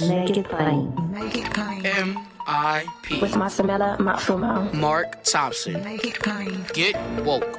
Make it plain. Make it plain. M.I.P. With Masamela Matfumo. Mark Thompson. Make it plain. Get woke.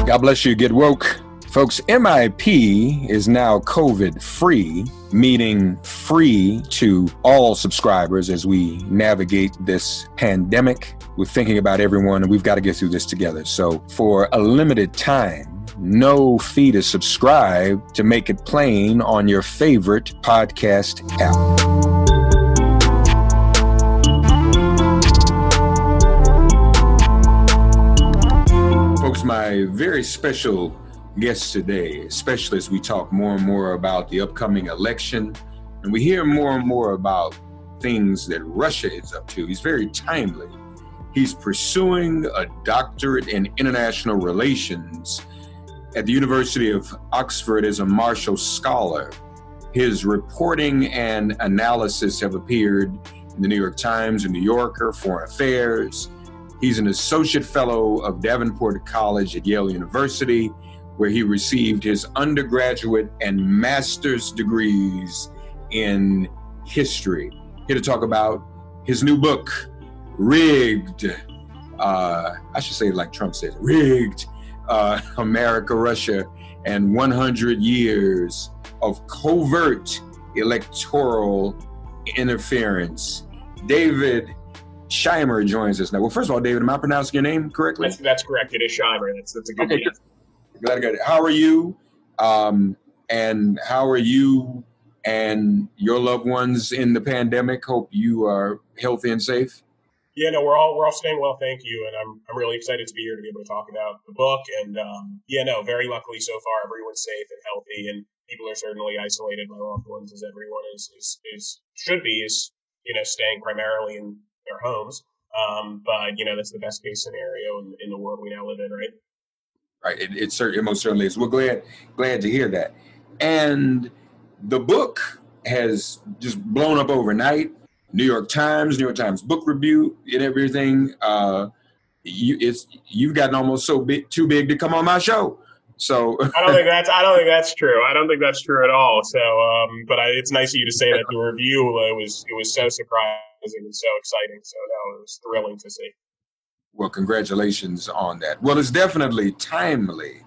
God bless you. Get woke. Folks, MIP is now COVID-free, meaning free to all subscribers as we navigate this pandemic. We're thinking about everyone, and we've got to get through this together. So for a limited time, no fee to subscribe to Make It Plain on your favorite podcast app. Folks, my very special guest today, especially as we talk more and more about the upcoming election, and we hear more and more about things that Russia is up to. He's very timely. He's pursuing a doctorate in international relations at the University of Oxford as a Marshall Scholar. His reporting and analysis have appeared in the New York Times, and New Yorker, Foreign Affairs. He's an associate fellow of Davenport College at Yale University, where he received his undergraduate and master's degrees in history. Here to talk about his new book, Rigged. I should say it like Trump says, Rigged, America, Russia, and 100 Years of Covert Electoral Interference. David Shimer joins us now. Well, first of all, David, am I pronouncing your name correctly? That's correct. It is Shimer. That's a good name. Glad to get it. How are you? And how are you and your loved ones in the pandemic? Hope you are healthy and safe. Yeah, no, we're all staying well, thank you, and I'm really excited to be here to be able to talk about the book. And very luckily so far, everyone's safe and healthy, and people are certainly isolated. My loved ones, as everyone should be, staying primarily in their homes. But that's the best case scenario in the world we now live in, right? Right. It most certainly is. We're glad to hear that. And the book has just blown up overnight. New York Times book review and everything. You've gotten almost too big to come on my show. So I don't think that's true. I don't think that's true at all. So, it's nice of you to say that the review it was so surprising and so exciting. So no, it was thrilling to see. Well, congratulations on that. Well, it's definitely timely.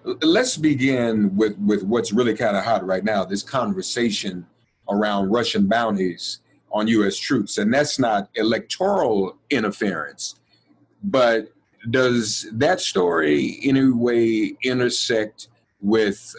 Let's begin with what's really kind of hot right now, this conversation around Russian bounties on U.S. troops. And that's not electoral interference, but does that story in any way intersect with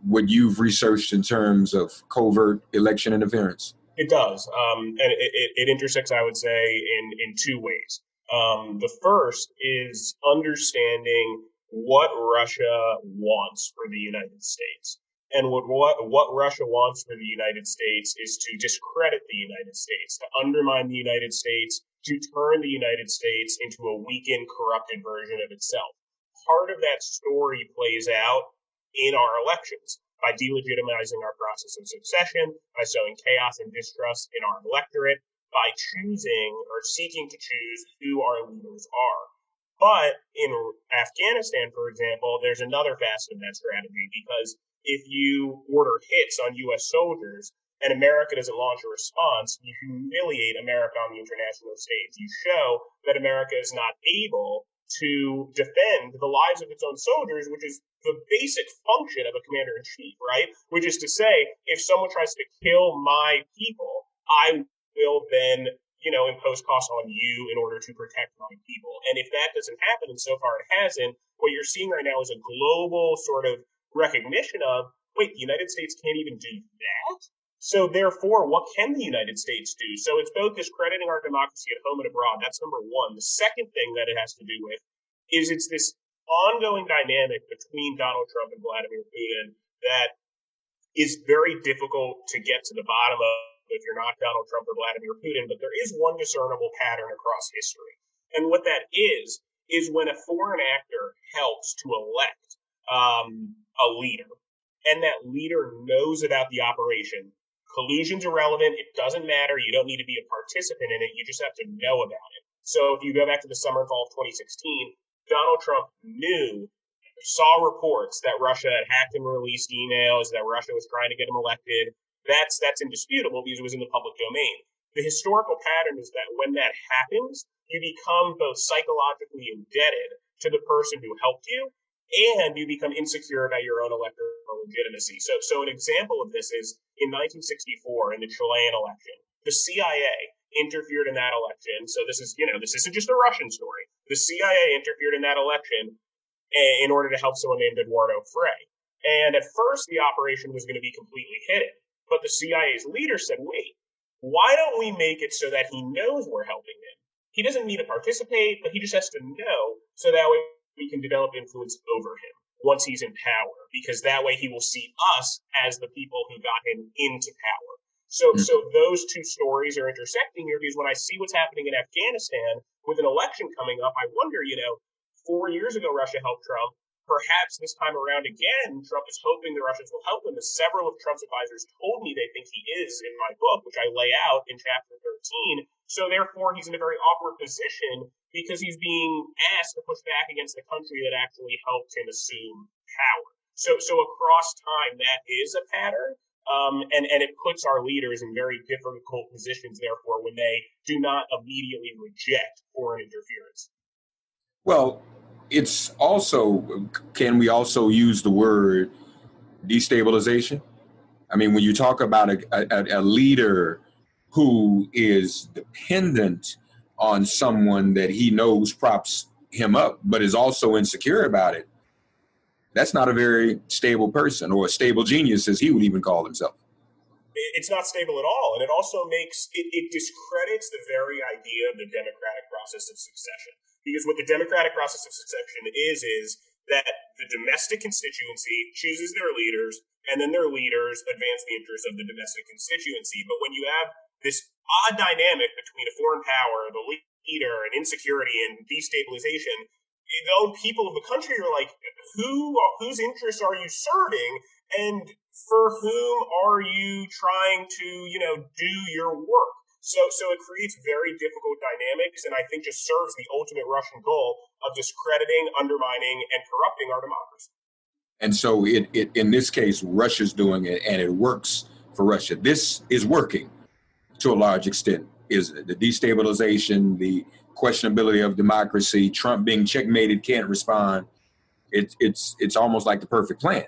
what you've researched in terms of covert election interference? It does. And it intersects, I would say, in two ways. The first is understanding what Russia wants for the United States. And what Russia wants for the United States is to discredit the United States, to undermine the United States, to turn the United States into a weakened, corrupted version of itself. Part of that story plays out in our elections by delegitimizing our process of succession, by sowing chaos and distrust in our electorate, by choosing or seeking to choose who our leaders are. But in Afghanistan, for example, there's another facet of that strategy, because if you order hits on U.S. soldiers and America doesn't launch a response, you humiliate America on the international stage. You show that America is not able to defend the lives of its own soldiers, which is the basic function of a commander-in-chief, right? Which is to say, if someone tries to kill my people, I will then, impose costs on you in order to protect my people. And if that doesn't happen, and so far it hasn't, what you're seeing right now is a global sort of recognition of, wait, the United States can't even do that? So therefore, what can the United States do? So it's both discrediting our democracy at home and abroad. That's number one. The second thing that it has to do with is it's this ongoing dynamic between Donald Trump and Vladimir Putin that is very difficult to get to the bottom of if you're not Donald Trump or Vladimir Putin, but there is one discernible pattern across history. And what that is when a foreign actor helps to elect a leader, and that leader knows about the operation. Collusion's irrelevant. It doesn't matter. You don't need to be a participant in it. You just have to know about it. So if you go back to the summer and fall of 2016, Donald Trump saw reports that Russia had hacked and released emails, that Russia was trying to get him elected. That's indisputable because it was in the public domain. The historical pattern is that when that happens, you become both psychologically indebted to the person who helped you, and you become insecure about your own electoral legitimacy. So an example of this is in 1964 in the Chilean election, the CIA interfered in that election. So this isn't just a Russian story. The CIA interfered in that election in order to help someone named Eduardo Frei. And at first, the operation was going to be completely hidden. But the CIA's leader said, wait, why don't we make it so that he knows we're helping him? He doesn't need to participate, but he just has to know, so that way we can develop influence over him once he's in power, because that way he will see us as the people who got him into power. So those two stories are intersecting here, because when I see what's happening in Afghanistan with an election coming up, I wonder, 4 years ago, Russia helped Trump. Perhaps this time around again, Trump is hoping the Russians will help him, as several of Trump's advisors told me they think he is in my book, which I lay out in chapter 13. So therefore, he's in a very awkward position because he's being asked to push back against the country that actually helped him assume power. So across time, that is a pattern. And it puts our leaders in very difficult positions, therefore, when they do not immediately reject foreign interference. Well, it's also, can we also use the word destabilization? I mean, when you talk about a leader who is dependent on someone that he knows props him up, but is also insecure about it, that's not a very stable person, or a stable genius, as he would even call himself. It's not stable at all. And it also it discredits the very idea of the democratic process of succession. Because what the democratic process of succession is that the domestic constituency chooses their leaders, and then their leaders advance the interests of the domestic constituency. But when you have this odd dynamic between a foreign power, the leader, and insecurity and destabilization, the own people of the country are like, whose interests are you serving, and for whom are you trying to, do your work? So it creates very difficult dynamics, and I think just serves the ultimate Russian goal of discrediting, undermining, and corrupting our democracy. And so it in this case, Russia's doing it, and it works for Russia. This is working to a large extent, isn't it? The destabilization, the questionability of democracy, Trump being checkmated, can't respond. It's almost like the perfect plan.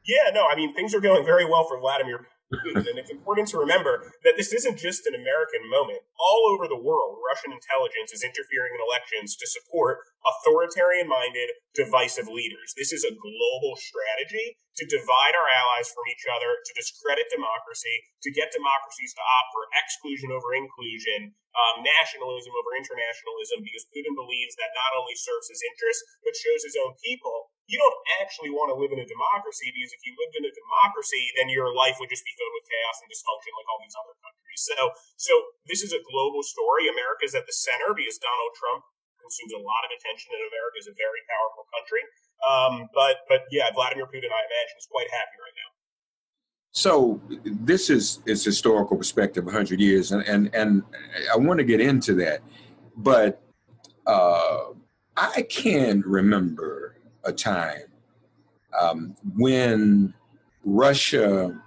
Yeah, no, I mean, things are going very well for Vladimir Putin, and it's important to remember that this isn't just an American moment. All over the world, Russian intelligence is interfering in elections to support authoritarian-minded, divisive leaders. This is a global strategy to divide our allies from each other, to discredit democracy, to get democracies to opt for exclusion over inclusion, nationalism over internationalism, because Putin believes that not only serves his interests, but shows his own people you don't actually want to live in a democracy, because if you lived in a democracy, then your life would just be filled with chaos and dysfunction like all these other countries. So this is a global story. America is at the center because Donald Trump consumes a lot of attention, and America is a very powerful country. But yeah, Vladimir Putin, I imagine, is quite happy right now. So this is historical perspective, 100 years, and I want to get into that, but I can remember a time when Russia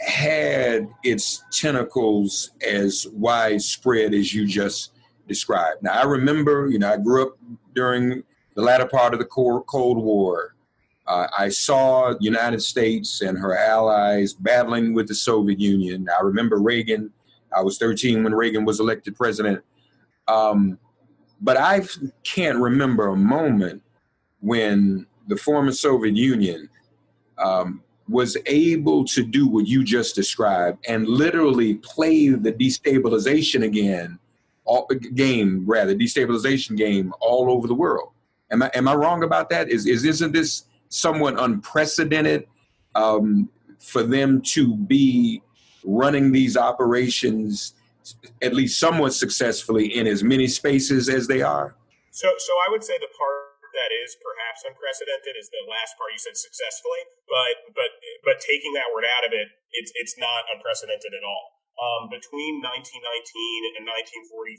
had its tentacles as widespread as you just described. Now, I remember, I grew up during the latter part of the Cold War. I saw the United States and her allies battling with the Soviet Union. I remember Reagan. I was 13 when Reagan was elected president. But I can't remember a moment when the former Soviet Union was able to do what you just described and literally play the destabilization game all over the world. Am I wrong about that? Isn't this somewhat unprecedented for them to be running these operations at least somewhat successfully in as many spaces as they are? So I would say the part that is perhaps unprecedented is the last part you said, successfully, but taking that word out of it, it's not unprecedented at all. Between 1919 and 1943,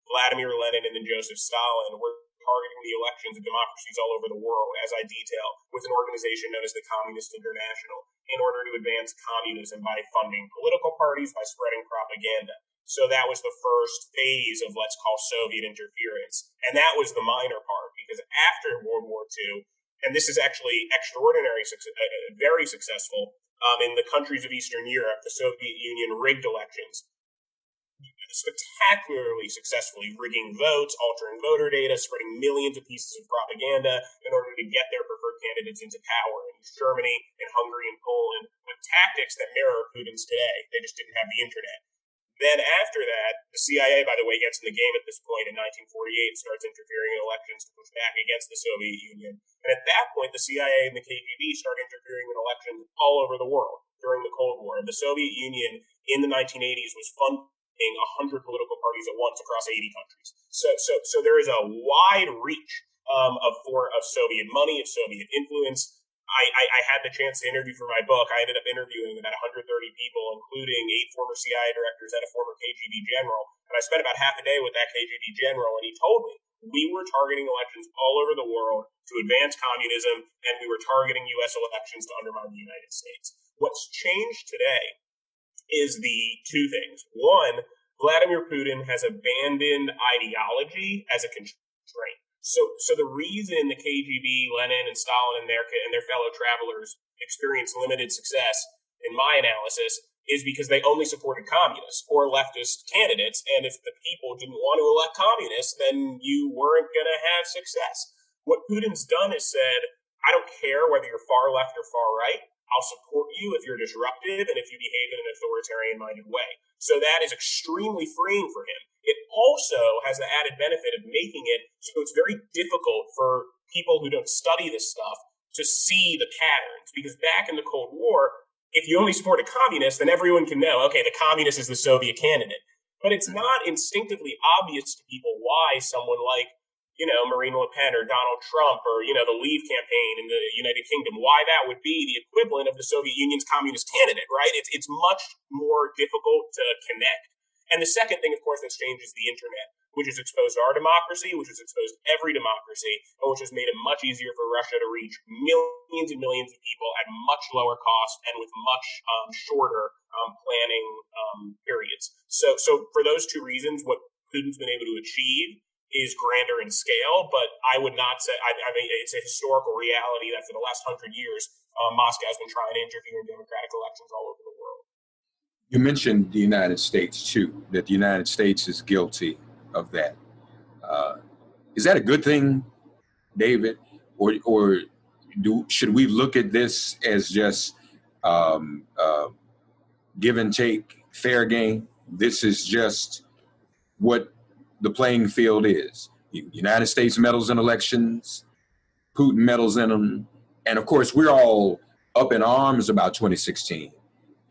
Vladimir Lenin and then Joseph Stalin were targeting the the elections of democracies all over the world, as I detail, with an organization known as the Communist International, in order to advance communism by funding political parties, by spreading propaganda. So that was the first phase of, let's call, Soviet interference. And that was the minor part, because after World War II, and this is actually very successful, in the countries of Eastern Europe, the Soviet Union rigged elections, spectacularly successfully rigging votes, altering voter data, spreading millions of pieces of propaganda in order to get their preferred candidates into power in Germany, in Hungary, and Poland, with tactics that mirror Putin's today. They just didn't have the internet. Then after that, the CIA, by the way, gets in the game at this point in 1948, starts interfering in elections to push back against the Soviet Union. And at that point, the CIA and the KGB start interfering in elections all over the world during the Cold War. And the Soviet Union in the 1980s was funding 100 political parties at once across 80 countries. So there is a wide reach of Soviet money, of Soviet influence. I had the chance to interview for my book. I ended up interviewing about 130 people, including 8 former CIA directors and a former KGB general. And I spent about half a day with that KGB general, and he told me we were targeting elections all over the world to advance communism, and we were targeting U.S. elections to undermine the United States. What's changed today is the two things. One, Vladimir Putin has abandoned ideology as a constraint. So the reason the KGB, Lenin, and Stalin and their fellow travelers experienced limited success, in my analysis, is because they only supported communists or leftist candidates. And if the people didn't want to elect communists, then you weren't going to have success. What Putin's done is said, I don't care whether you're far left or far right. I'll support you if you're disruptive and if you behave in an authoritarian-minded way. So that is extremely freeing for him. It also has the added benefit of making it so it's very difficult for people who don't study this stuff to see the patterns. Because back in the Cold War, if you only support a communist, then everyone can know, okay, the communist is the Soviet candidate. But it's not instinctively obvious to people why someone like, Marine Le Pen or Donald Trump or, the Leave campaign in the United Kingdom, why that would be the equivalent of the Soviet Union's communist candidate, right? It's much more difficult to connect. And the second thing, of course, that's changed is the internet, which has exposed our democracy, which has exposed every democracy, and which has made it much easier for Russia to reach millions and millions of people at much lower cost and with much shorter planning periods. So for those two reasons, what Putin's been able to achieve is grander in scale, but I would not say, I mean, it's a historical reality that for the last 100 years, Moscow's been trying to interfere in democratic elections all over the world. You mentioned the United States, too, that the United States is guilty of that. Is that a good thing, David? Or should we look at this as just give and take, fair game? This is just what the playing field is. The United States meddles in elections, Putin meddles in them, and of course we're all up in arms about 2016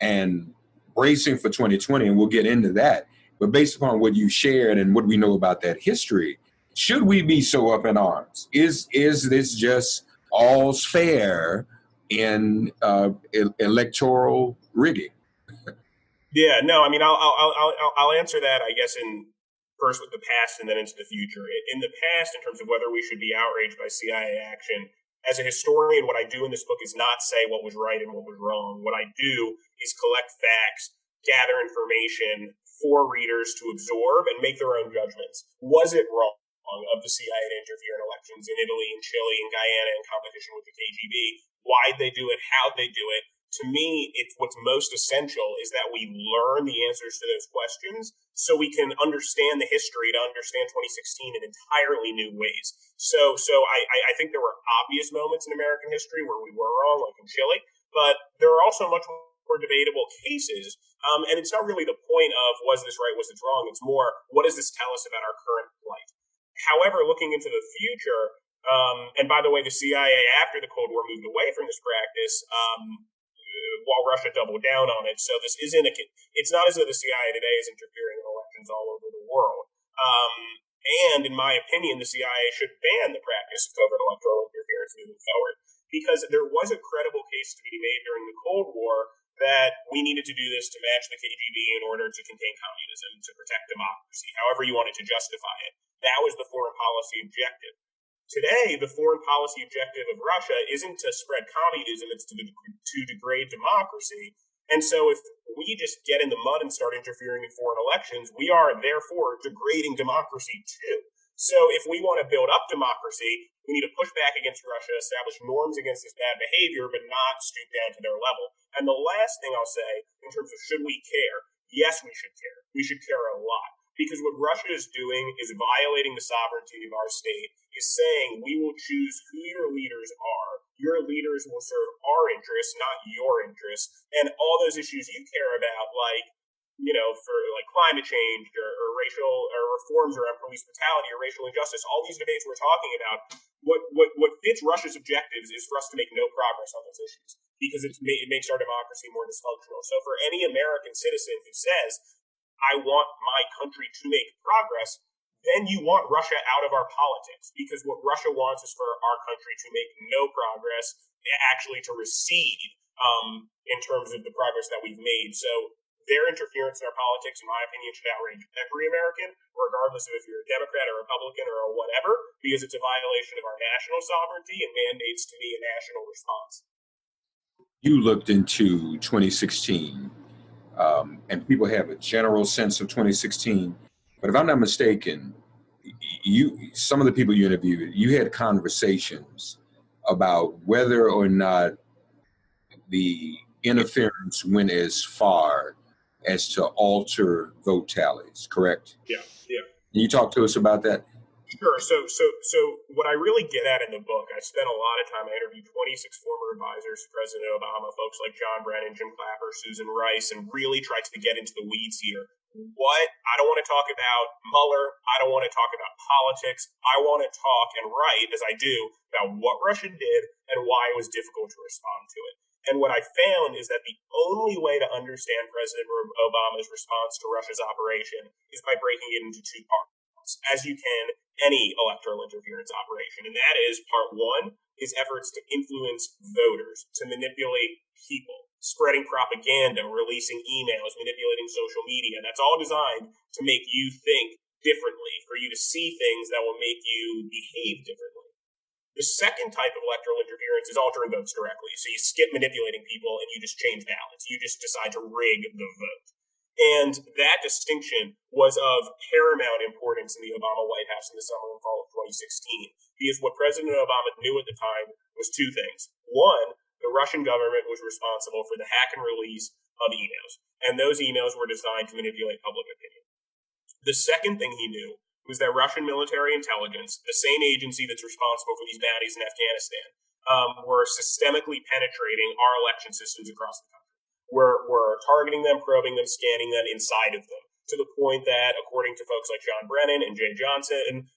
and bracing for 2020, and we'll get into that. But based upon what you shared and what we know about that history, should we be so up in arms? Is this just all's fair in electoral rigging? Yeah, no, I mean, I'll answer that, I guess, first with the past and then into the future. In the past, in terms of whether we should be outraged by CIA action, as a historian, what I do in this book is not say what was right and what was wrong. What I do is collect facts, gather information for readers to absorb and make their own judgments. Was it wrong of the CIA to interfere in elections in Italy and Chile and Guyana in competition with the KGB? Why'd they do it? How'd they do it? To me, it's what's most essential is that we learn the answers to those questions so we can understand the history, to understand 2016 in entirely new ways. So I think there were obvious moments in American history where we were wrong, like in Chile, but there are also much more debatable cases. And it's not really the point of was this right, was this wrong? It's more, what does this tell us about our current plight? However, looking into the future, and by the way, the CIA after the Cold War moved away from this practice, while Russia doubled down on it. So this isn't it's not as though the CIA today is interfering in elections all over the world. And in my opinion, the CIA should ban the practice of covert electoral interference moving forward, because there was a credible case to be made during the Cold War that we needed to do this to match the KGB in order to contain communism, to protect democracy, however you wanted to justify it. That was the foreign policy objective. Today, the foreign policy objective of Russia isn't to spread communism, it's to degrade democracy. And so if we just get in the mud and start interfering in foreign elections, we are therefore degrading democracy too. So if we want to build up democracy, we need to push back against Russia, establish norms against this bad behavior, but not stoop down to their level. And the last thing I'll say, in terms of should we care, yes, we should care. We should care a lot. Because what Russia is doing is violating the sovereignty of our state, is saying we will choose who your leaders are. Your leaders will serve our interests, not your interests. And all those issues you care about, like, for like climate change or racial or reforms around police brutality or racial injustice, all these debates we're talking about, what fits Russia's objectives is for us to make no progress on those issues because it makes our democracy more dysfunctional. So for any American citizen who says, I want my country to make progress, then you want Russia out of our politics, because what Russia wants is for our country to make no progress, actually to recede in terms of the progress that we've made. So their interference in our politics, in my opinion, should outrage every American, regardless of if you're a Democrat or Republican or whatever, because it's a violation of our national sovereignty and mandates to be a national response. You looked into 2016. And people have a general sense of 2016. But if I'm not mistaken, some of the people you interviewed, you had conversations about whether or not the interference went as far as to alter vote tallies, correct? Yeah. Can you talk to us about that? Sure. So what I really get at in the book, I spent a lot of time. I interviewed 26 former advisors to President Obama, folks like John Brennan, Jim Clapper, Susan Rice, and really tried to get into the weeds here. I don't want to talk about Mueller. I don't want to talk about politics. I want to talk and write, as I do, about what Russia did and why it was difficult to respond to it. And what I found is that the only way to understand President Obama's response to Russia's operation is by breaking it into two parts, as you can any electoral interference operation. And that is part one is efforts to influence voters, to manipulate people, spreading propaganda, releasing emails, manipulating social media. That's all designed to make you think differently, for you to see things that will make you behave differently. The second type of electoral interference is altering votes directly. So you skip manipulating people and you just change ballots. You just decide to rig the vote. And that distinction was of paramount importance in the Obama White House in the summer and fall of 2016, because what President Obama knew at the time was two things. One, the Russian government was responsible for the hack and release of emails, and those emails were designed to manipulate public opinion. The second thing he knew was that Russian military intelligence, the same agency that's responsible for these bounties in Afghanistan, were systemically penetrating our election systems across the country. We're targeting them, probing them, scanning them inside of them, to the point that, according to folks like John Brennan and Jay Johnson,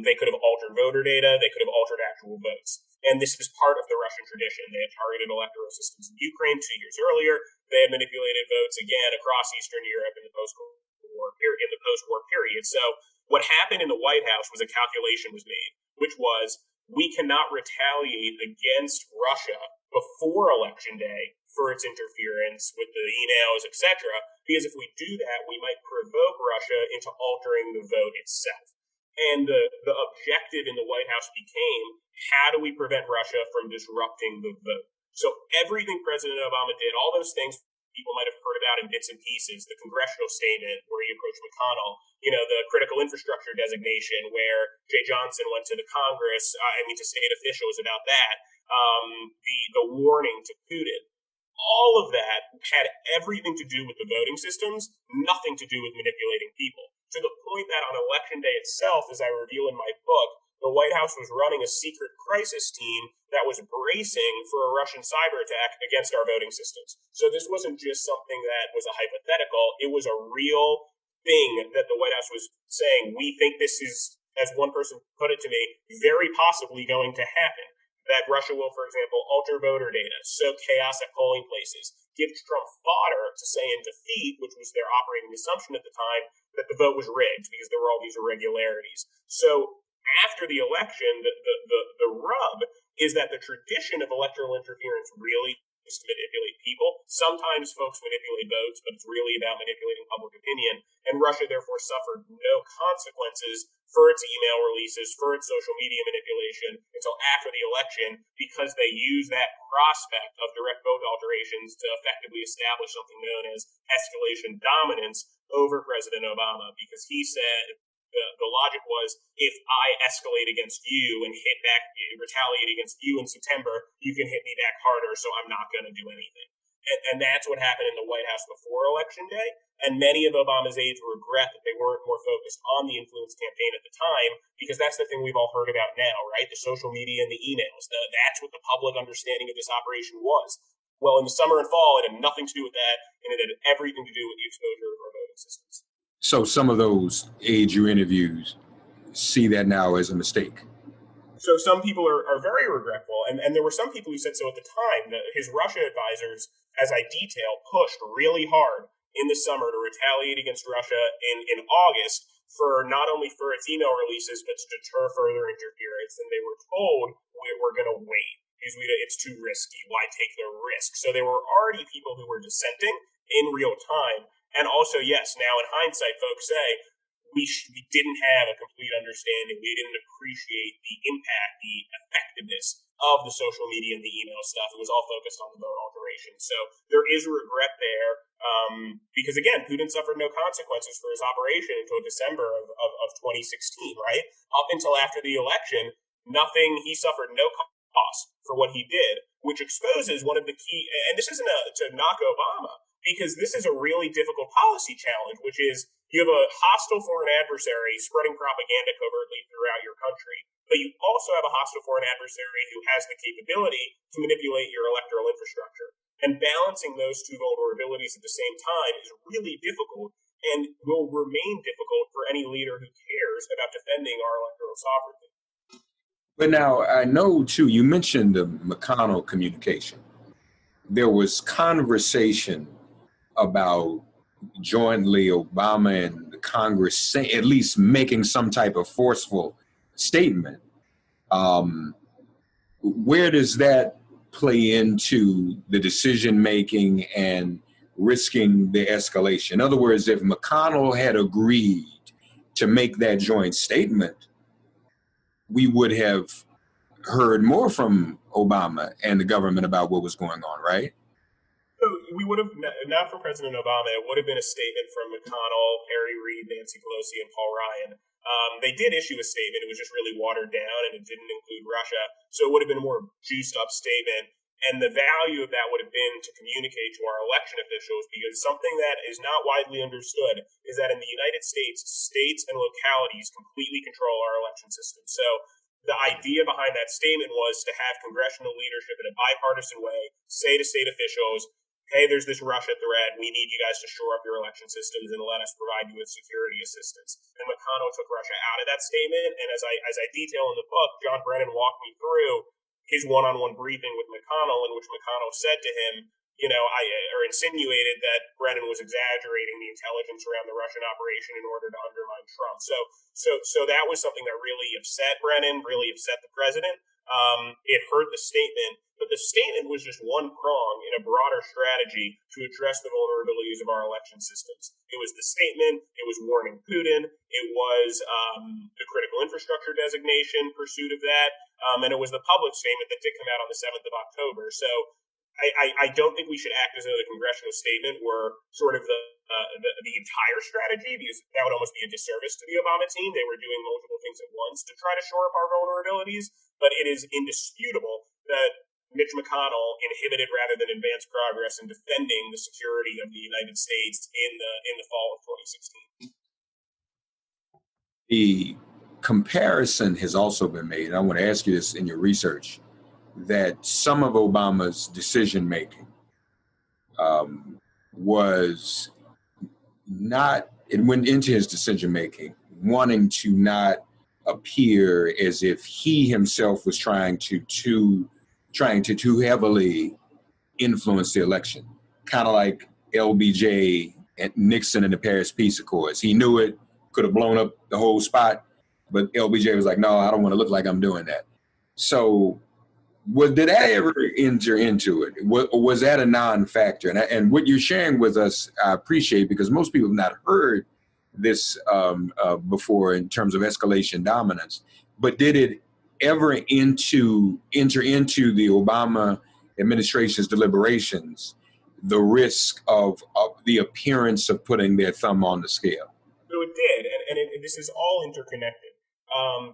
they could have altered voter data, they could have altered actual votes. And this is part of the Russian tradition. They had targeted electoral systems in Ukraine 2 years earlier. They had manipulated votes again across Eastern Europe in the post-war period. So what happened in the White House was a calculation was made, which was we cannot retaliate against Russia before Election Day for its interference with the emails, etc., because if we do that, we might provoke Russia into altering the vote itself. And the objective in the White House became, how do we prevent Russia from disrupting the vote? So everything President Obama did, all those things people might have heard about in bits and pieces, the congressional statement where he approached McConnell, the critical infrastructure designation where Jay Johnson went to the Congress, to state officials about that, the warning to Putin. All of that had everything to do with the voting systems, nothing to do with manipulating people. To the point that on Election Day itself, as I reveal in my book, the White House was running a secret crisis team that was bracing for a Russian cyber attack against our voting systems. So this wasn't just something that was a hypothetical. It was a real thing that the White House was saying, we think this is, as one person put it to me, very possibly going to happen. That Russia will, for example, alter voter data, sow chaos at polling places, give Trump fodder to say in defeat, which was their operating assumption at the time, that the vote was rigged because there were all these irregularities. So after the election, the rub is that the tradition of electoral interference really is to manipulate people. Sometimes folks manipulate votes, but it's really about manipulating public opinion. And Russia therefore suffered no consequences for its email releases, for its social media manipulation until after the election, because they used that prospect of direct vote alterations to effectively establish something known as escalation dominance over President Obama, because he said the logic was, if I escalate against you and hit back, retaliate against you in September, you can hit me back harder, so I'm not going to do anything. And that's what happened in the White House before Election Day. And many of Obama's aides regret that they weren't more focused on the influence campaign at the time, because that's the thing we've all heard about now, right? The social media and the emails. That's what the public understanding of this operation was. Well, in the summer and fall, it had nothing to do with that, and it had everything to do with the exposure of our voting systems. So some of those aides you interviews see that now as a mistake. So some people are very regretful, and there were some people who said so at the time. That his Russia advisors, as I detail, pushed really hard in the summer to retaliate against Russia in August for not only for its email releases, but to deter further interference. And they were told, we're going to wait because it's too risky. Why take the risk? So there were already people who were dissenting in real time. And also, yes, now in hindsight, folks say, we didn't have a complete understanding. We didn't appreciate the impact, the effectiveness of the social media and the email stuff. It was all focused on the vote alteration. So there is regret there because, again, Putin suffered no consequences for his operation until December of 2016, right? Up until after the election, he suffered no cost for what he did, which exposes one of the key, and this isn't to knock Obama, because this is a really difficult policy challenge, which is you have a hostile foreign adversary spreading propaganda covertly throughout your country, but you also have a hostile foreign adversary who has the capability to manipulate your electoral infrastructure. And balancing those two vulnerabilities at the same time is really difficult and will remain difficult for any leader who cares about defending our electoral sovereignty. But now I know, too, you mentioned the McConnell communication. There was conversation about jointly Obama and the Congress at least making some type of forceful statement. Where does that play into the decision making and risking the escalation? In other words, if McConnell had agreed to make that joint statement, we would have heard more from Obama and the government about what was going on, right? So we would have, not from President Obama, it would have been a statement from McConnell, Harry Reid, Nancy Pelosi, and Paul Ryan. They did issue a statement. It was just really watered down, and it didn't include Russia. So it would have been a more juiced-up statement. And the value of that would have been to communicate to our election officials, because something that is not widely understood is that in the United States, states and localities completely control our election system. So the idea behind that statement was to have congressional leadership in a bipartisan way say to state officials, hey, there's this Russia threat. We need you guys to shore up your election systems and let us provide you with security assistance. And McConnell took Russia out of that statement. And as I detail in the book, John Brennan walked me through his one-on-one briefing with McConnell, in which McConnell said to him, or insinuated that Brennan was exaggerating the intelligence around the Russian operation in order to undermine Trump. So that was something that really upset Brennan, really upset the president. It hurt the statement, but the statement was just one prong in a broader strategy to address the vulnerabilities of our election systems. It was the statement, it was warning Putin, it was the critical infrastructure designation, pursuit of that, and it was the public statement that did come out on the 7th of October. So I don't think we should act as though the congressional statement were sort of the entire strategy, because that would almost be a disservice to the Obama team. They were doing multiple things at once to try to shore up our vulnerabilities, but it is indisputable that Mitch McConnell inhibited rather than advanced progress in defending the security of the United States in the fall of 2016. The comparison has also been made, and I want to ask you this in your research, that some of Obama's decision-making was not, it went into his decision-making wanting to not appear as if he himself was trying to too heavily influence the election. Kind of like LBJ and Nixon in the Paris Peace Accords. He knew it, could have blown up the whole spot, but LBJ was like, no, I don't want to look like I'm doing that. So Did I ever enter into it? Was that a non-factor? And what you're sharing with us, I appreciate, because most people have not heard this before in terms of escalation dominance. But did it ever enter into the Obama administration's deliberations the risk of the appearance of putting their thumb on the scale? So it did, and this is all interconnected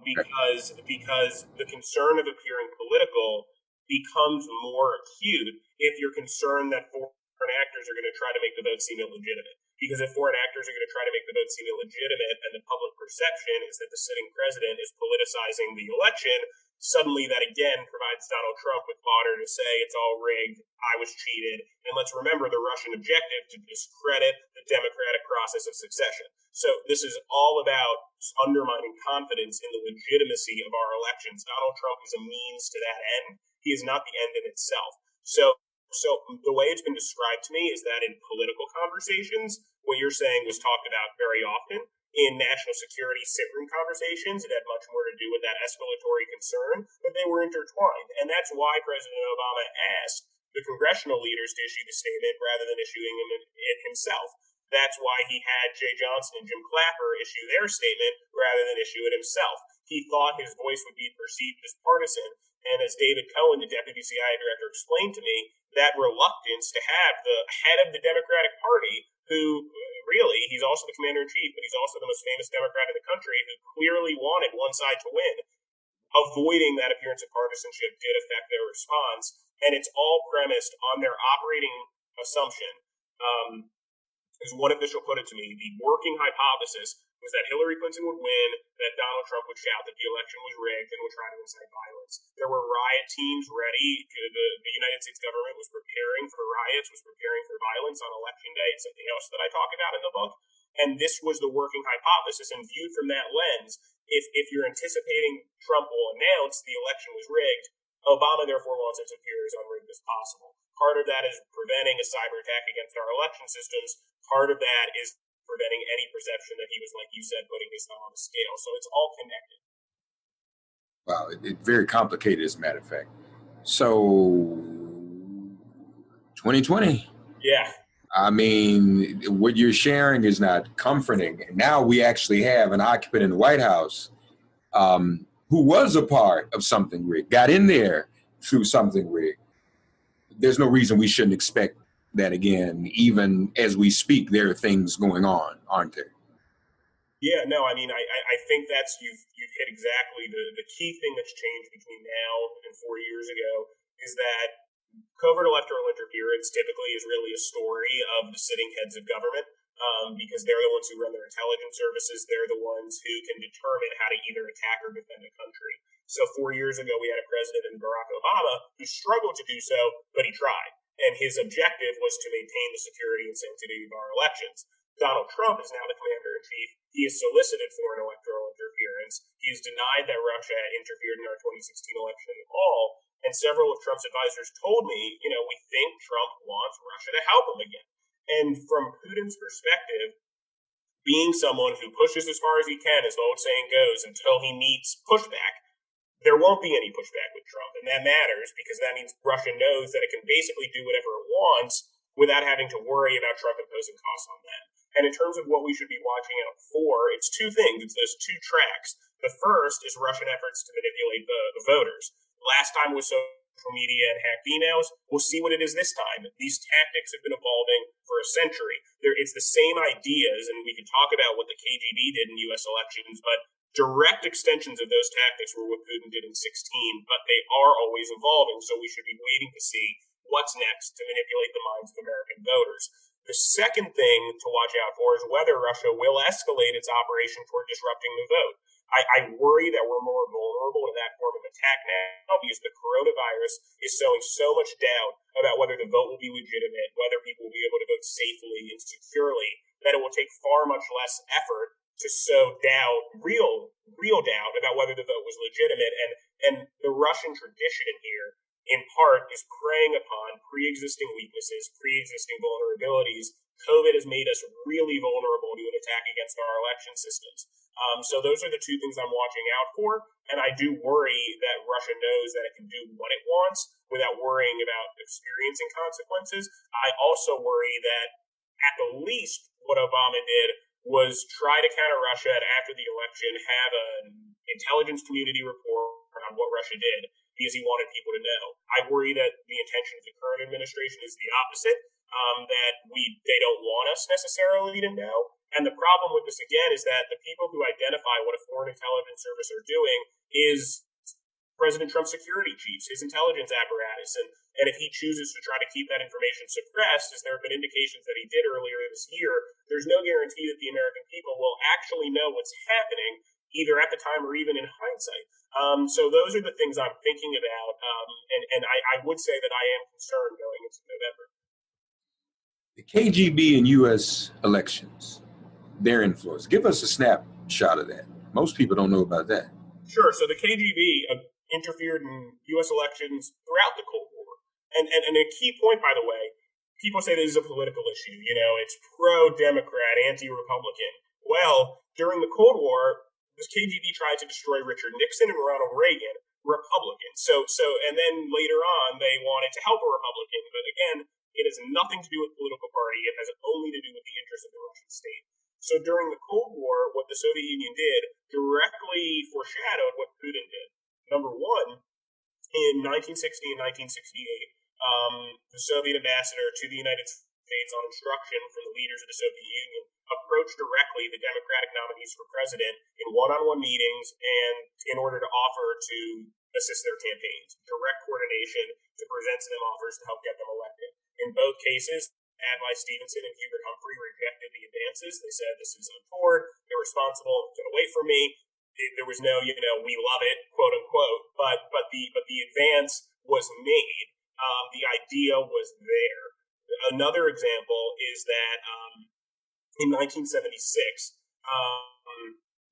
because the concern of appearing political becomes more acute if you're concerned that foreign actors are going to try to make the vote seem illegitimate. Because if foreign actors are going to try to make the vote seem illegitimate and the public perception is that the sitting president is politicizing the election, suddenly that again provides Donald Trump with fodder to say it's all rigged, I was cheated. And let's remember the Russian objective to discredit the democratic process of succession. So this is all about undermining confidence in the legitimacy of our elections. Donald Trump is a means to that end. He is not the end in itself. So the way it's been described to me is that in political conversations, what you're saying was talked about very often. In national security sit-room conversations, it had much more to do with that escalatory concern, but they were intertwined. And that's why President Obama asked the congressional leaders to issue the statement rather than issuing it himself. That's why he had Jay Johnson and Jim Clapper issue their statement rather than issue it himself. He thought his voice would be perceived as partisan. And as David Cohen, the deputy CIA director, explained to me, that reluctance to have the head of the Democratic Party, who really, he's also the commander-in-chief, but he's also the most famous Democrat in the country, who clearly wanted one side to win, avoiding that appearance of partisanship did affect their response. And it's all premised on their operating assumption. As one official put it to me, the working hypothesis was that Hillary Clinton would win, that Donald Trump would shout that the election was rigged and would try to incite violence. There were riot teams ready. The United States government was preparing for riots, was preparing for violence on Election Day. It's something else that I talk about in the book. And this was the working hypothesis. And viewed from that lens, if you're anticipating Trump will announce the election was rigged, Obama therefore wants it to appear as unrigged as possible. Part of that is preventing a cyber attack against our election systems. Part of that is preventing any perception that he was, like you said, putting his thumb on the scale. So it's all connected. Wow, it's very complicated, as a matter of fact. So, 2020. Yeah. I mean, what you're sharing is not comforting. Now we actually have an occupant in the White House who was a part of something rigged, got in there through something rigged. There's no reason we shouldn't expect that again. Even as we speak, there are things going on, aren't there? Yeah, no, I mean, I think that's, you've hit exactly the key thing that's changed between now and 4 years ago is that covert electoral interference typically is really a story of the sitting heads of government because they're the ones who run their intelligence services. They're the ones who can determine how to either attack or defend a country. So 4 years ago, we had a president in Barack Obama who struggled to do so, but he tried. And his objective was to maintain the security and sanctity of our elections. Donald Trump is now the commander-in-chief. He has solicited foreign electoral interference. He has denied that Russia interfered in our 2016 election at all. And several of Trump's advisors told me, we think Trump wants Russia to help him again. And from Putin's perspective, being someone who pushes as far as he can, as the old saying goes, until he meets pushback, there won't be any pushback with Trump. And that matters because that means Russia knows that it can basically do whatever it wants without having to worry about Trump imposing costs on them. And in terms of what we should be watching out for, it's two things. It's those two tracks. The first is Russian efforts to manipulate the voters. Last time was social media and hacked emails. We'll see what it is this time. These tactics have been evolving for a century. It's the same ideas, and we can talk about what the KGB did in U.S. elections, but direct extensions of those tactics were what Putin did in 2016, but they are always evolving, so we should be waiting to see what's next to manipulate the minds of American voters. The second thing to watch out for is whether Russia will escalate its operation toward disrupting the vote. I worry that we're more vulnerable to that form of attack now because the coronavirus is sowing so much doubt about whether the vote will be legitimate, whether people will be able to vote safely and securely, that it will take far much less effort to sow doubt, real doubt about whether the vote was legitimate. And the Russian tradition here, in part, is preying upon pre-existing weaknesses, pre-existing vulnerabilities. COVID has made us really vulnerable to an attack against our election systems. So those are the two things I'm watching out for. And I do worry that Russia knows that it can do what it wants without worrying about experiencing consequences. I also worry that at the least what Obama did was try to counter Russia and after the election have an intelligence community report on what Russia did because he wanted people to know. I worry that the intention of the current administration is the opposite, that they don't want us necessarily to know. And the problem with this, again, is that the people who identify what a foreign intelligence service are doing is President Trump's security chiefs, his intelligence apparatus. And if he chooses to try to keep that information suppressed, as there have been indications that he did earlier this year, there's no guarantee that the American people will actually know what's happening, either at the time or even in hindsight. So those are the things I'm thinking about. And I would say that I am concerned going into November. The KGB in U.S. elections, their influence. Give us a snapshot of that. Most people don't know about that. Sure. So the KGB interfered in U.S. elections throughout the Cold War. And a key point, by the way, people say this is a political issue. You know, it's pro-Democrat, anti-Republican. Well, during the Cold War, the KGB tried to destroy Richard Nixon and Ronald Reagan, Republicans. And then later on, they wanted to help a Republican. But again, it has nothing to do with political party. It has only to do with the interests of the Russian state. So during the Cold War, what the Soviet Union did directly foreshadowed what Putin did. Number one, in 1960 and 1968, the Soviet ambassador to the United States on instruction from the leaders of the Soviet Union approached directly the Democratic nominees for president in one-on-one meetings and in order to offer to assist their campaigns, direct coordination to present to them offers to help get them elected. In both cases, Adlai Stevenson and Hubert Humphrey rejected the advances. They said, this is untoward, irresponsible, get away from me. There was no, we love it, quote unquote, but the advance was made. The idea was there. Another example is that in 1976,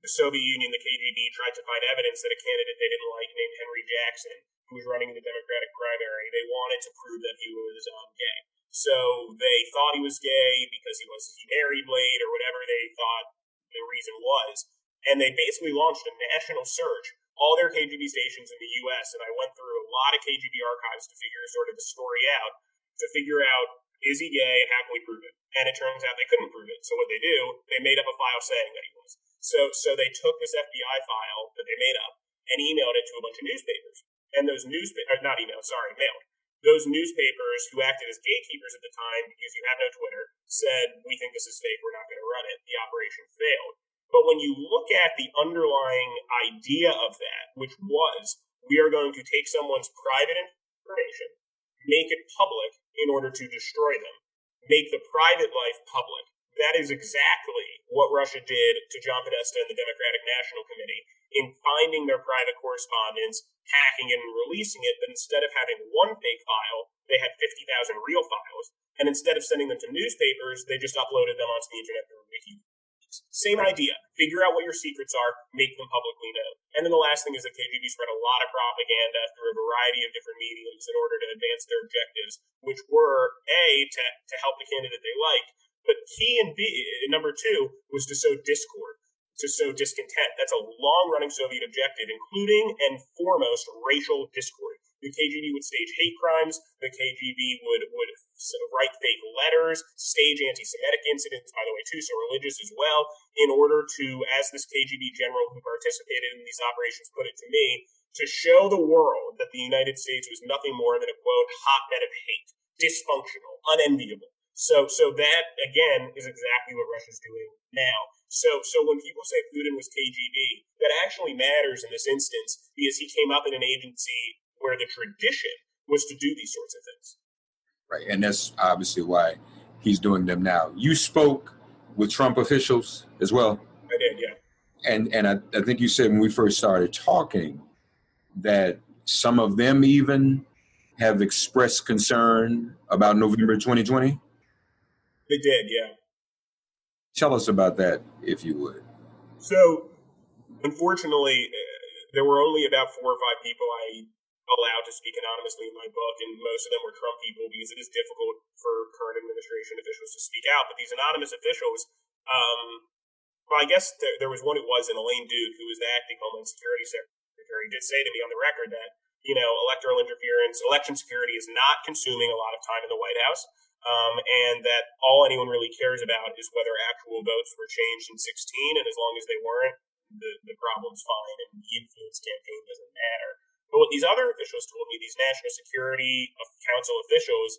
the Soviet Union, the KGB, tried to find evidence that a candidate they didn't like named Henry Jackson, who was running in the Democratic primary, they wanted to prove that he was gay. So they thought he was gay because he married late or whatever they thought the reason was. And they basically launched a national search, all their KGB stations in the U.S., and I went through a lot of KGB archives to figure sort of the story out, to figure out, is he gay and how can we prove it? And it turns out they couldn't prove it. So what they made up a file saying that he was. So they took this FBI file that they made up and emailed it to a bunch of newspapers. And those mailed. Those newspapers who acted as gatekeepers at the time, because you have no Twitter, said, we think this is fake, we're not going to run it. The operation failed. But when you look at the underlying idea of that, which was, we are going to take someone's private information, make it public in order to destroy them, make the private life public. That is exactly what Russia did to John Podesta and the Democratic National Committee in finding their private correspondence, hacking it and releasing it. But instead of having one fake file, they had 50,000 real files. And instead of sending them to newspapers, they just uploaded them onto the internet through WikiLeaks. Same idea. Figure out what your secrets are, make them publicly known. And then the last thing is the KGB spread a lot of propaganda through a variety of different mediums in order to advance their objectives, which were, A, to help the candidate they like, but key and B, number two, was to sow discord, to sow discontent. That's a long-running Soviet objective, including and foremost racial discord. The KGB would stage hate crimes. The KGB would write fake letters, stage anti-Semitic incidents, by the way, too, so religious as well, in order to, as this KGB general who participated in these operations put it to me, to show the world that the United States was nothing more than a, quote, hotbed of hate, dysfunctional, unenviable. So that, again, is exactly what Russia's doing now. So when people say Putin was KGB, that actually matters in this instance because he came up in an agency where the tradition was to do these sorts of things. Right, and that's obviously why he's doing them now. You spoke with Trump officials as well? I did, yeah. And I think you said when we first started talking that some of them even have expressed concern about November 2020? They did, yeah. Tell us about that, if you would. So, unfortunately, there were only about 4 or 5 people I allowed to speak anonymously in my book, and most of them were Trump people because it is difficult for current administration officials to speak out. But these anonymous officials Well, I guess there was one who was in Elaine Duke, who was the acting Homeland Security Secretary, did say to me on the record that, electoral interference, election security is not consuming a lot of time in the White House, and that all anyone really cares about is whether actual votes were changed in 16, and as long as they weren't, the problem's fine, and the influence campaign doesn't matter. But what these other officials told me, these National Security Council officials,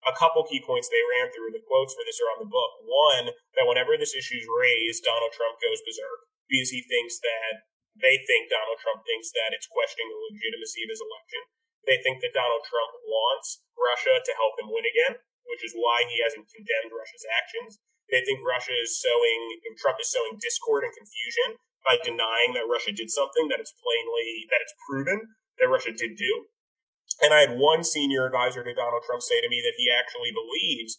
a couple key points they ran through. The quotes for this are on the book. One, that whenever this issue is raised, Donald Trump goes berserk because they think Donald Trump thinks that it's questioning the legitimacy of his election. They think that Donald Trump wants Russia to help him win again, which is why he hasn't condemned Russia's actions. They think Trump is sowing discord and confusion by denying that Russia did something that it's proven that Russia did do. And I had one senior advisor to Donald Trump say to me that he actually believes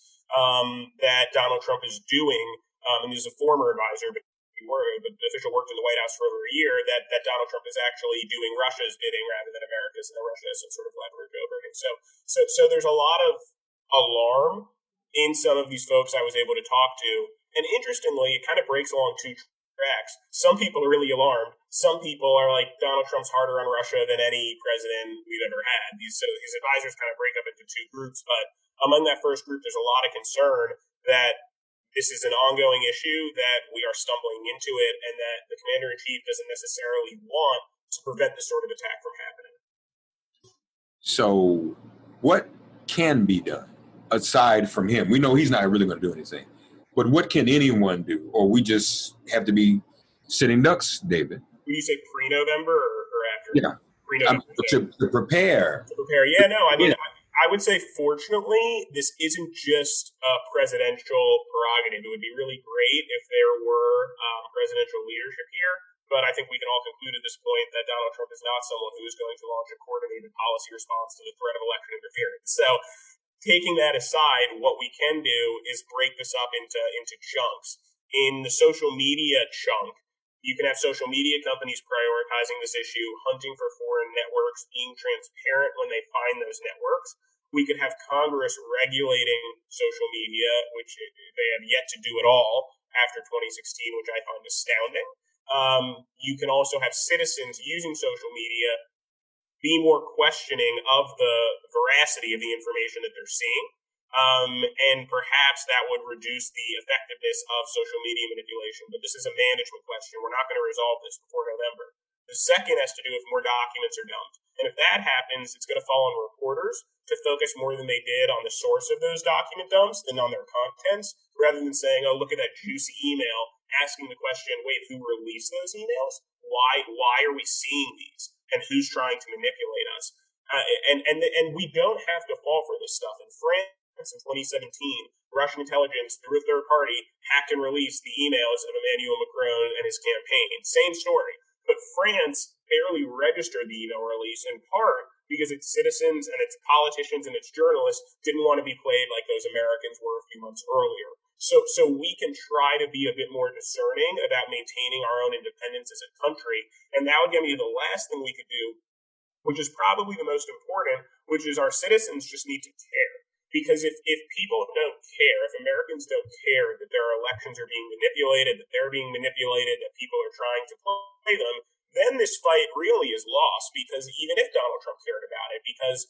that Donald Trump is doing, and he's a former advisor, but the official worked in the White House for over a year, that Donald Trump is actually doing Russia's bidding rather than America's, and that Russia has some sort of leverage over him. So there's a lot of alarm in some of these folks I was able to talk to. And interestingly, it kind of breaks along two tracks. Some people are really alarmed. Some people are like, Donald Trump's harder on Russia than any president we've ever had. So his advisors kind of break up into two groups. But among that first group, there's a lot of concern that this is an ongoing issue, that we are stumbling into it, and that the commander-in-chief doesn't necessarily want to prevent this sort of attack from happening. So what can be done aside from him? We know he's not really going to do anything. But what can anyone do? Or we just have to be sitting ducks, David? When you say pre-November or after? Yeah. Pre-November. To prepare. To prepare. Yeah, no, I mean, I would say, fortunately, this isn't just a presidential prerogative. It would be really great if there were presidential leadership here. But I think we can all conclude at this point that Donald Trump is not someone who is going to launch a coordinated policy response to the threat of election interference. So taking that aside, what we can do is break this up into chunks. In the social media chunk, you can have social media companies prioritizing this issue, hunting for foreign networks, being transparent when they find those networks. We could have Congress regulating social media, which they have yet to do at all after 2016, which I find astounding. You can also have citizens using social media be more questioning of the veracity of the information that they're seeing. And perhaps that would reduce the effectiveness of social media manipulation. But this is a management question. We're not going to resolve this before November. The second has to do with more documents are dumped. And if that happens, it's going to fall on reporters to focus more than they did on the source of those document dumps than on their contents, rather than saying, oh, look at that juicy email, asking the question, wait, who released those emails? Why are we seeing these? And who's trying to manipulate us? And we don't have to fall for this stuff. In France, in 2017, Russian intelligence, through a third party, hacked and released the emails of Emmanuel Macron and his campaign. Same story. But France barely registered the email release, in part because its citizens and its politicians and its journalists didn't want to be played like those Americans were a few months earlier. So we can try to be a bit more discerning about maintaining our own independence as a country. And that would get me to the last thing we could do, which is probably the most important, which is our citizens just need to care. Because if people don't care, if Americans don't care that their elections are being manipulated, that they're being manipulated, that people are trying to play them, then this fight really is lost. Because even if Donald Trump cared about it, because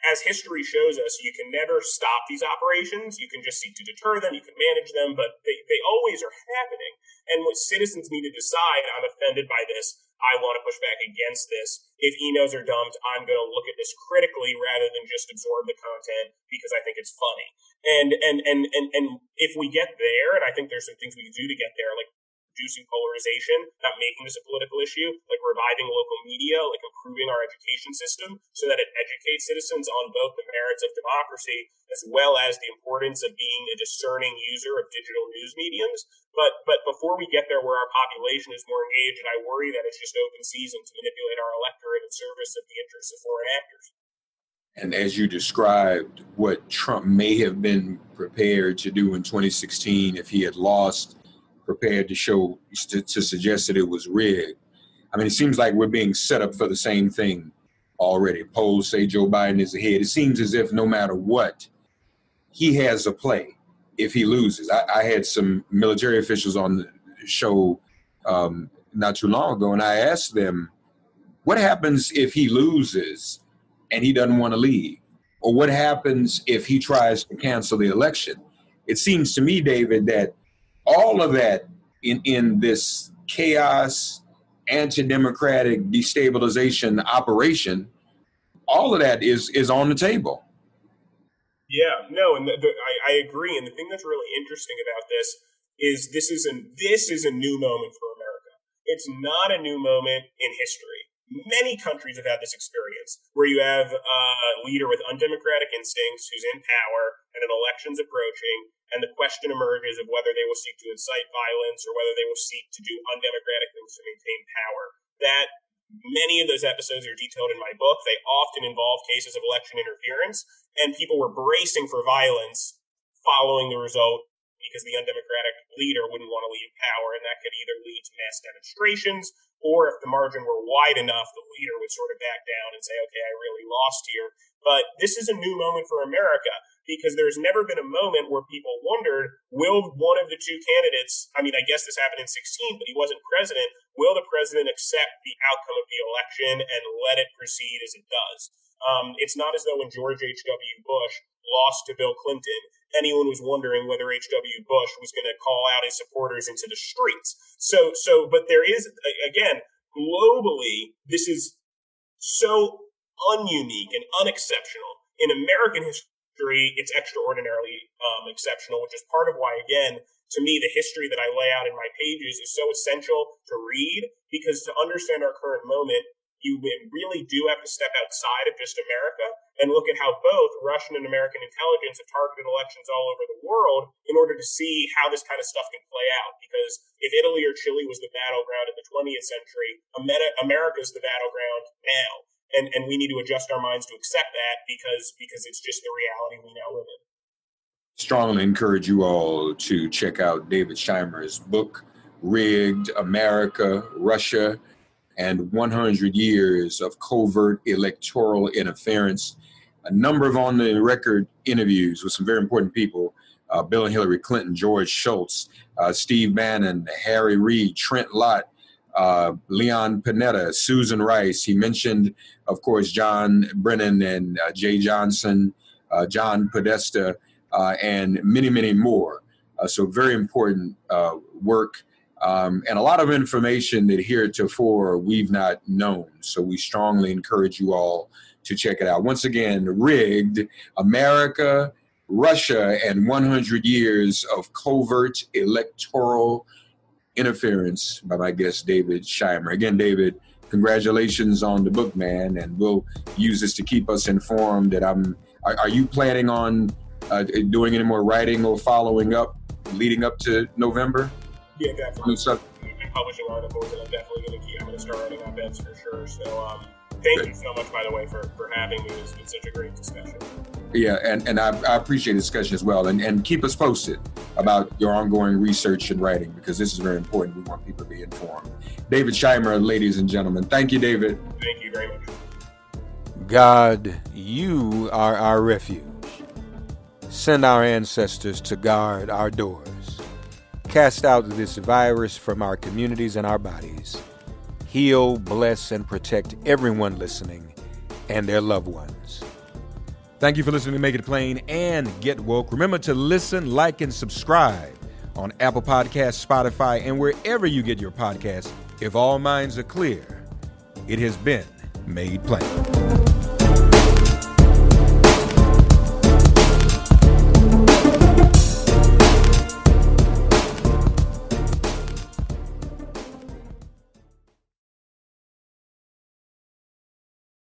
as history shows us, you can never stop these operations. You can just seek to deter them. You can manage them, but they always are happening. And what citizens need to decide, I'm offended by this, I want to push back against this. If emails are dumped, I'm going to look at this critically rather than just absorb the content because I think it's funny. And if we get there, and I think there's some things we can do to get there, like reducing polarization, not making this a political issue, like reviving local media, like improving our education system so that it educates citizens on both the merits of democracy as well as the importance of being a discerning user of digital news mediums. But before we get there where our population is more engaged, I worry that it's just open season to manipulate our electorate in service of the interests of foreign actors. And as you described what Trump may have been prepared to do in 2016 if he had lost, prepared to suggest that it was rigged. I mean, it seems like we're being set up for the same thing already. Polls say Joe Biden is ahead. It seems as if no matter what, he has a play if he loses. I had some military officials on the show not too long ago, and I asked them, what happens if he loses and he doesn't want to leave? Or what happens if he tries to cancel the election? It seems to me, David, that all of that in this chaos, anti-democratic destabilization operation, all of that is on the table. Yeah, no, and I agree. And the thing that's really interesting about this is a new moment for America. It's not a new moment in history. Many countries have had this experience where you have a leader with undemocratic instincts who's in power and an election's approaching, and the question emerges of whether they will seek to incite violence or whether they will seek to do undemocratic things to maintain power. That many of those episodes are detailed in my book. They often involve cases of election interference, and people were bracing for violence following the result because the undemocratic leader wouldn't want to leave power, and that could either lead to mass demonstrations, or if the margin were wide enough, the leader would sort of back down and say, okay, I really lost here. But this is a new moment for America, because there's never been a moment where people wondered, will one of the two candidates, I mean, I guess this happened in 2016, but he wasn't president, will the president accept the outcome of the election and let it proceed as it does? It's not as though when George H.W. Bush lost to Bill Clinton, anyone was wondering whether H.W. Bush was going to call out his supporters into the streets. But there is, again, globally, this is so ununique and unexceptional. In American history, it's extraordinarily exceptional, which is part of why, again, to me, the history that I lay out in my pages is so essential to read, because to understand our current moment, you really do have to step outside of just America and look at how both Russian and American intelligence have targeted elections all over the world in order to see how this kind of stuff can play out. Because if Italy or Chile was the battleground in the 20th century, America's the battleground now. And we need to adjust our minds to accept that because it's just the reality we now live in. Strongly encourage you all to check out David Shimer's book, Rigged: America, Russia, and 100 Years of Covert Electoral Interference. A number of on-the-record interviews with some very important people, Bill and Hillary Clinton, George Shultz, Steve Bannon, Harry Reid, Trent Lott, Leon Panetta, Susan Rice. He mentioned, of course, John Brennan and Jay Johnson, John Podesta, and many, many more. So very important work. And a lot of information that heretofore we've not known. So we strongly encourage you all to check it out. Once again, Rigged: America, Russia, and 100 Years of Covert Electoral Interference by my guest, David Shimer. Again, David, congratulations on the book, man. And we'll use this to keep us informed. Are you planning on doing any more writing or following up leading up to November? Yeah, definitely. We've been publishing articles, and I'm definitely going to start writing op-eds for sure. So thank you so much, by the way, for having me. It's been such a great discussion. Yeah, and I appreciate the discussion as well. And keep us posted about your ongoing research and writing, because this is very important. We want people to be informed. David Shimer, ladies and gentlemen. Thank you, David. Thank you very much. God, you are our refuge. Send our ancestors to guard our doors. Cast out this virus from our communities and our bodies. Heal, bless, and protect everyone listening and their loved ones. Thank you for listening to Make It Plain and Get Woke. Remember to listen, like, and subscribe on Apple Podcasts, Spotify, and wherever you get your podcasts. If all minds are clear, it has been made plain.